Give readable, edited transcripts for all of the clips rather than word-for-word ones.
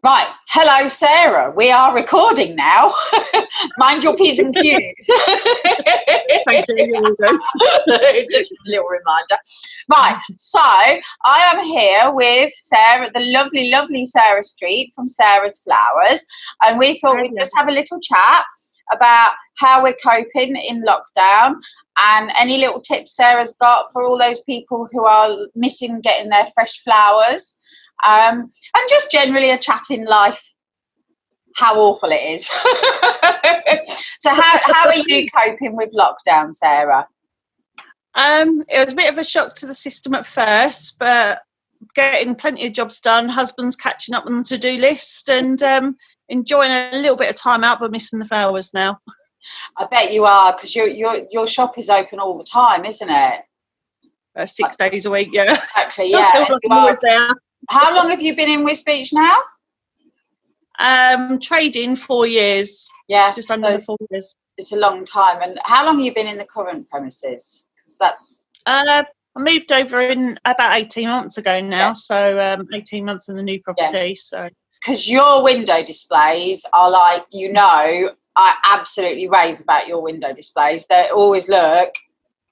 Right. Hello, Sarah. We are recording now. Mind your P's and Q's. Thank you, you will do. Just a little reminder. Right. So I am here with Sarah, the lovely, lovely Sarah Street from Sarah's Flowers. And we thought we'd just have a little chat about how we're coping in lockdown and any little tips Sarah's got for all those people who are missing getting their fresh flowers. And just generally a chat in life, how awful it is. So how are you coping with lockdown, Sarah? It was a bit of a shock to the system at first, but getting plenty of jobs done, husband's catching up on the to-do list, and enjoying a little bit of time out, but missing the flowers now. I bet you are, because your shop is open all the time, isn't it? 6 days a week, yeah. Exactly, yeah. I'm always there. How long have you been in Wisbech now? Trading 4 years. Yeah. Just under 4 years. It's a long time. And how long have you been in the current premises? Because that's... I moved over in about 18 months ago now, yeah. So 18 months in the new property. Yeah. So because your window displays are like, I absolutely rave about your window displays. They always look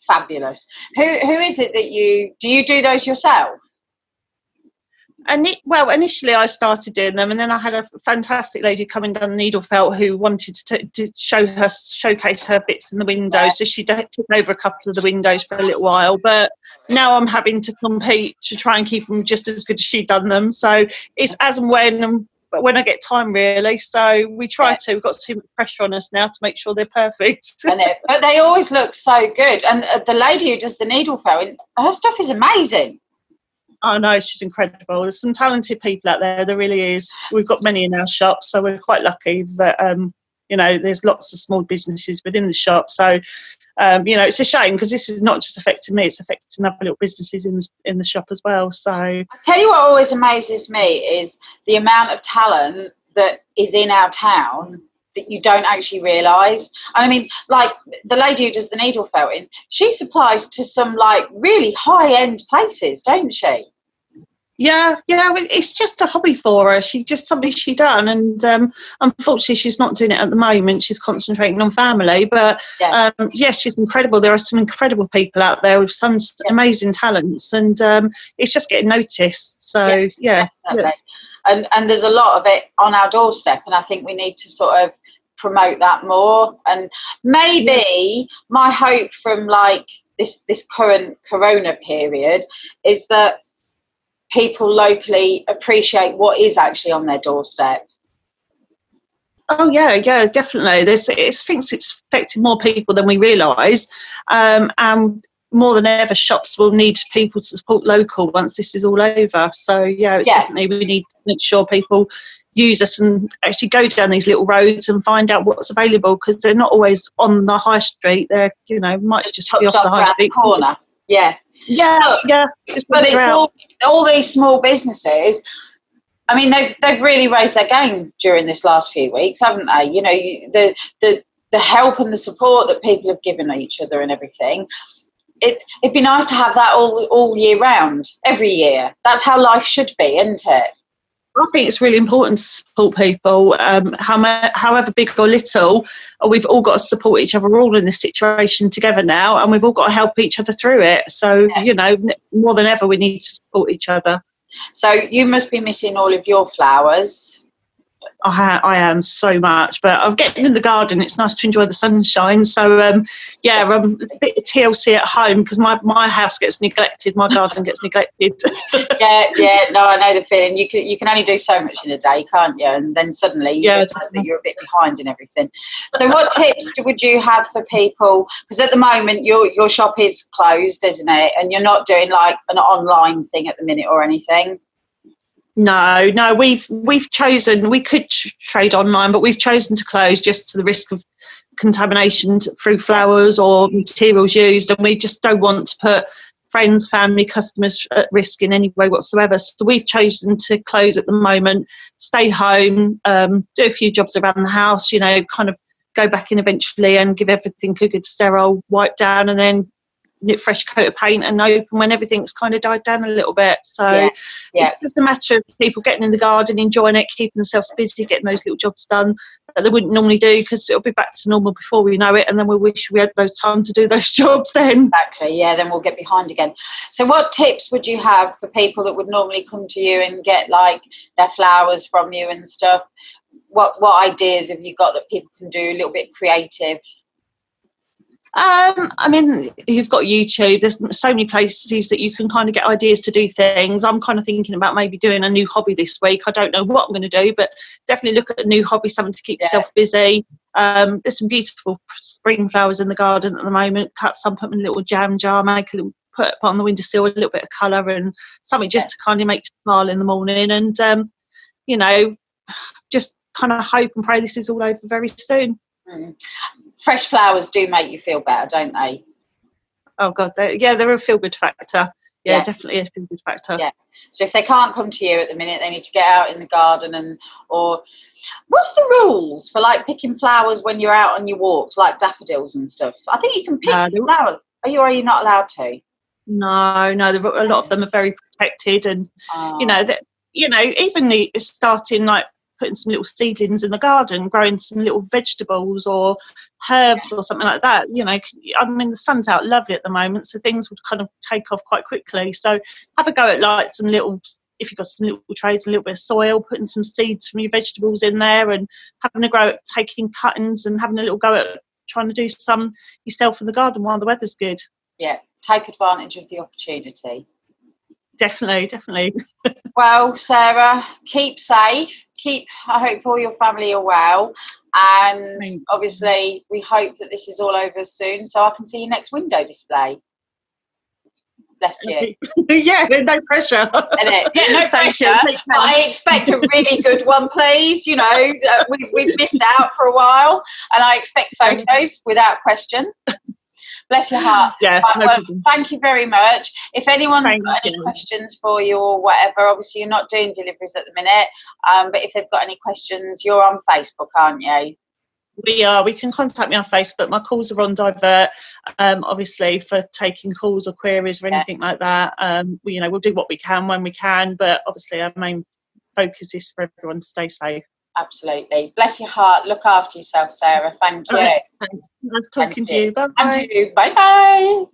fabulous. Who is it that you do those yourself? Initially I started doing them, and then I had a fantastic lady coming down the needle felt who wanted to showcase her bits in the window. Yeah. So she took over a couple of the windows for a little while, but now I'm having to compete to try and keep them just as good as she'd done them. So it's as and when I get time, really. So we try to. We've got too much pressure on us now to make sure they're perfect. But they always look so good. And the lady who does the needle felt, her stuff is amazing. Oh no, she's incredible. There's some talented people out there. There really is. We've got many in our shop, so we're quite lucky that there's lots of small businesses within the shop. So it's a shame because this is not just affecting me; it's affecting other little businesses in the shop as well. So I tell you what always amazes me is the amount of talent that is in our town that you don't actually realise. I mean, like the lady who does the needle felting, she supplies to some like really high-end places, don't she? Yeah, it's just a hobby for her. Something she done, and unfortunately she's not doing it at the moment. She's concentrating on family, but yes, she's incredible. There are some incredible people out there with some amazing talents, and it's just getting noticed. So yes. And there's a lot of it on our doorstep, and I think we need to sort of promote that more. And maybe my hope from like this current corona period is that people locally appreciate what is actually on their doorstep. Oh yeah, definitely. I think it's affecting more people than we realise, and more than ever, shops will need people to support local once this is all over. So definitely we need to make sure people use us and actually go down these little roads and find out what's available, because they're not always on the high street. They're might just be off the high street corner. Yeah. But it's all these small businesses. I mean, they've really raised their game during this last few weeks, haven't they? The help and the support that people have given each other and everything. It'd be nice to have that all year round, every year. That's how life should be, isn't it? I think it's really important to support people, however big or little. We've all got to support each other. We're all in this situation together now, and we've all got to help each other through it. So, more than ever, we need to support each other. So you must be missing all of your flowers. I am so much, but I'm getting in the garden. It's nice to enjoy the sunshine. So, a bit of TLC at home because my house gets neglected, my garden gets neglected. No, I know the feeling. You can only do so much in a day, can't you? And then suddenly you realise that you're a bit behind and everything. So, what tips would you have for people? Because at the moment your shop is closed, isn't it? And you're not doing like an online thing at the minute or anything. No, we've chosen, we could trade online, but we've chosen to close just to the risk of contamination through flowers or materials used, and we just don't want to put friends, family, customers at risk in any way whatsoever. So we've chosen to close at the moment, stay home, do a few jobs around the house, kind of go back in eventually and give everything a good sterile wipe down, and then fresh coat of paint and open when everything's kind of died down a little bit. So it's just a matter of people getting in the garden, enjoying it, keeping themselves busy, getting those little jobs done that they wouldn't normally do, because it'll be back to normal before we know it, and then we'll wish we had no time to do those jobs then. Exactly, yeah, then we'll get behind again. So what tips would you have for people that would normally come to you and get like their flowers from you and stuff? What ideas have you got that people can do a little bit creative? I mean, you've got YouTube. There's so many places that you can kind of get ideas to do things. I'm kind of thinking about maybe doing a new hobby this week. I don't know what I'm going to do, but definitely look at a new hobby, something to keep yourself busy. There's some beautiful spring flowers in the garden at the moment. Cut some, put in a little jam jar, make a little, put on the windowsill a little bit of colour and something just to kind of make you smile in the morning. And, you know, just kind of hope and pray this is all over very soon. Fresh flowers do make you feel better, don't they? Oh God, they're a feel-good factor. Yeah, definitely a feel-good factor. Yeah. So if they can't come to you at the minute, they need to get out in the garden or what's the rules for like picking flowers when you're out on your walks, like daffodils and stuff? I think you can pick flowers. Are you not allowed to? No. A lot of them are very protected, and even starting like putting some little seedlings in the garden, growing some little vegetables or herbs or something like that. I mean, the sun's out lovely at the moment, so things would kind of take off quite quickly. So have a go at like some little, if you've got some little trays, a little bit of soil, putting some seeds from your vegetables in there, and having a go at taking cuttings and having a little go at trying to do some yourself in the garden while the weather's good. Yeah, take advantage of the opportunity. Definitely. Well, Sarah, keep safe. I hope all your family are well. And obviously, we hope that this is all over soon, so I can see your next window display. Bless you. Yeah, no pressure. Yeah, no pressure. But I expect a really good one, please. We've missed out for a while, and I expect photos without question. Bless your heart. Yeah. Thank you very much. If anyone's got any questions for you or whatever, obviously you're not doing deliveries at the minute, but if they've got any questions, you're on Facebook, aren't you? We are. We can contact me on Facebook. My calls are on Divert, obviously, for taking calls or queries or anything like that. We'll do what we can when we can, but obviously our main focus is for everyone to stay safe. Absolutely. Bless your heart. Look after yourself, Sarah. Thank you. Right, thanks. Nice talking to you. Bye-bye. And you. Bye-bye.